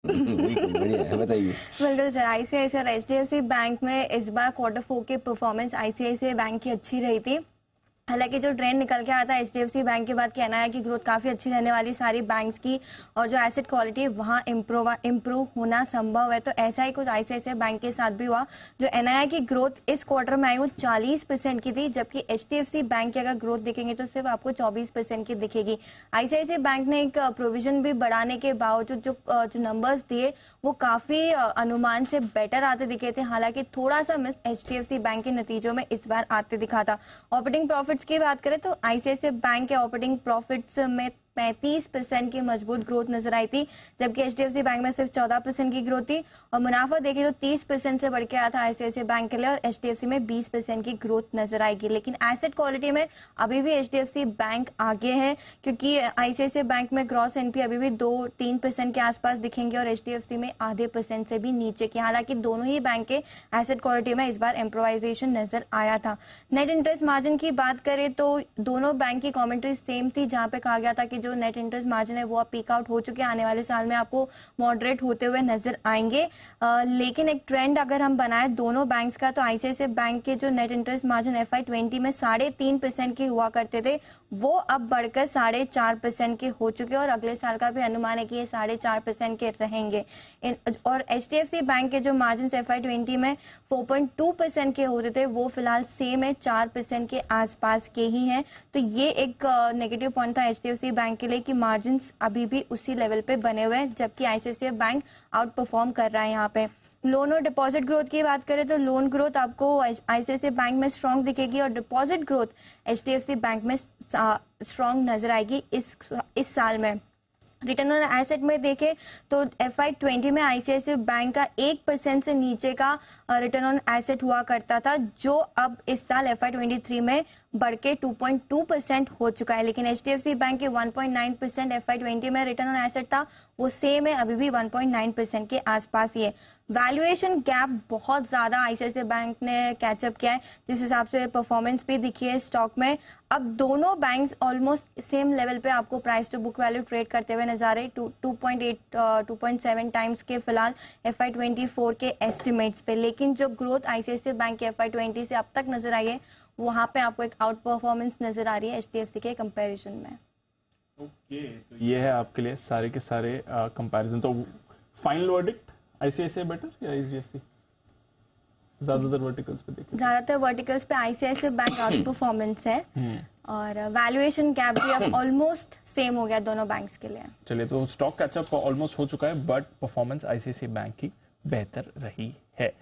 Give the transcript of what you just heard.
बढ़िया है, बताइए। बिल्कुल सर, आईसीआईसीआई और एचडीएफसी बैंक में इस बार Q4 की परफॉर्मेंस आईसीआईसीआई बैंक की अच्छी रही थी। हालांकि जो ट्रेंड निकल के आता है एचडीएफसी बैंक के बाद कहना है कि ग्रोथ काफ़ी अच्छी रहने वाली सारी बैंक्स की, और जो एसेट क्वालिटी है वहाँ इम्प्रूव होना संभव है। तो ऐसा ही कुछ आईसीआईसीआई बैंक के साथ भी हुआ। जो एनआईआई की ग्रोथ इस क्वार्टर में आई वो 40% की थी, जबकि एचडीएफसी बैंक की अगर ग्रोथ दिखेंगे तो सिर्फ आपको 24% की दिखेगी। आईसीआईसीआई बैंक ने एक प्रोविजन भी बढ़ाने के बावजूद जो नंबर्स दिए वो काफ़ी अनुमान से बेटर आते दिखे थे। हालांकि थोड़ा सा मिस एचडीएफसी बैंक के नतीजों में इस बार आते दिखा था। ऑपरेटिंग प्रॉफिट की बात करें तो आईसीआईसीआई बैंक के ऑपरेटिंग प्रॉफिट्स में 35% की मजबूत ग्रोथ नजर आई थी, जबकि एचडीएफसी बैंक में सिर्फ 14% की ग्रोथ थी। और मुनाफा देखिए तो 30% से बढ़ के आया था आईसीआईसीआई बैंक के लिए, और एचडीएफसी में 20% की ग्रोथ नजर आएगी। लेकिन एसेट क्वालिटी में अभी भी एचडीएफसी बैंक आगे है, क्योंकि आईसीआईसीआई बैंक में ग्रॉस एनपी अभी भी 2-3% के आसपास दिखेंगे और एचडीएफसी में आधे % से भी नीचे की। हालांकि दोनों ही बैंक के एसेट क्वालिटी में इस बार इम्प्रोवाइजेशन नजर आया था। नेट इंटरेस्ट मार्जिन की बात करें तो दोनों बैंक की कॉमेंट्री सेम थी, जहां पे कहा गया था कि जो नेट इंटरेस्ट मार्जिन है वो अब पीक आउट हो चुके हैं, आने वाले साल में आपको मॉडरेट होते हुए नजर आएंगे। लेकिन एक ट्रेंड अगर हम बनाए दोनों बैंक्स का, तो आईसीआईसीआई बैंक के जो नेट इंटरेस्ट मार्जिन FY20 में 3.5% के हुआ करते थे, वो अब बढ़कर 4.5% के हो चुके हैं, और अगले साल का भी अनुमान है कि ये 4.5% के रहेंगे। और एचडीएफसी बैंक के जो मार्जिन FY20 में 4.2% के होते थे, वो फिलहाल सेम है, 4% के आसपास के ही हैं। तो ये एक नेगेटिव पॉइंट था एचडीएफसी बैंक के लिए कि मार्जिन्स अभी भी उसी लेवल पे बने हुए हैं, जबकि आईसीआईसीआई बैंक आउट परफॉर्म कर रहा है यहाँ पे। लोन और डिपॉजिट ग्रोथ की बात करें तो लोन ग्रोथ आपको आईसीआईसीआई बैंक में स्ट्रांग दिखेगी, और डिपॉजिट ग्रोथ एचडीएफसी बैंक में स्ट्रांग नजर आएगी इस साल में। रिटर्न ऑन एसेट में देखें तो FY20 में आईसीआईसीआई बैंक का 1% से नीचे का रिटर्न ऑन एसेट हुआ करता था, जो अब इस साल FY23 में बढ़ के 2.2% हो चुका है। लेकिन एचडीएफसी बैंक के 1.9% FY20 में रिटर्न ऑन एसेट था, वो सेम है, अभी भी 1.9% के आसपास ही है। वैल्यूएशन गैप बहुत ज्यादा आईसीआईसीआई बैंक ने कैचअप किया है, जिस हिसाब से परफॉर्मेंस भी दिखी है स्टॉक में। अब दोनों बैंक्स ऑलमोस्ट सेम लेवल पे आपको price to book value trade करते हुए नजर आ रहे, 2.7 टाइम्स के फिलहाल FY24 के एस्टिमेट्स पे। लेकिन जो ग्रोथ आईसीआईसीआई बैंक के FY20 से अब तक नजर आई है, वहां पे आपको एक आउट परफॉर्मेंस नजर आ रही है एचडीएफसी के कंपैरिजन में। ओके, तो ये है आपके लिए सारे के सारे कंपैरिजन। तो फाइनल वर्डिक्ट आईसीआईसीआई बेटर या एचडीएफसी? ज्यादातर वर्टिकल्स पे देखें, ज्यादातर वर्टिकल्स पे आईसीआईसीआई बैंक आउट परफॉर्मेंस है, और वैल्यूएशन गैप भी अब ऑलमोस्ट सेम हो गया दोनों बैंक्स के लिए। चलिए, तो स्टॉक कैचअप ऑलमोस्ट हो चुका है, बट परफॉर्मेंस आईसीआईसीआई बैंक की बेहतर रही है।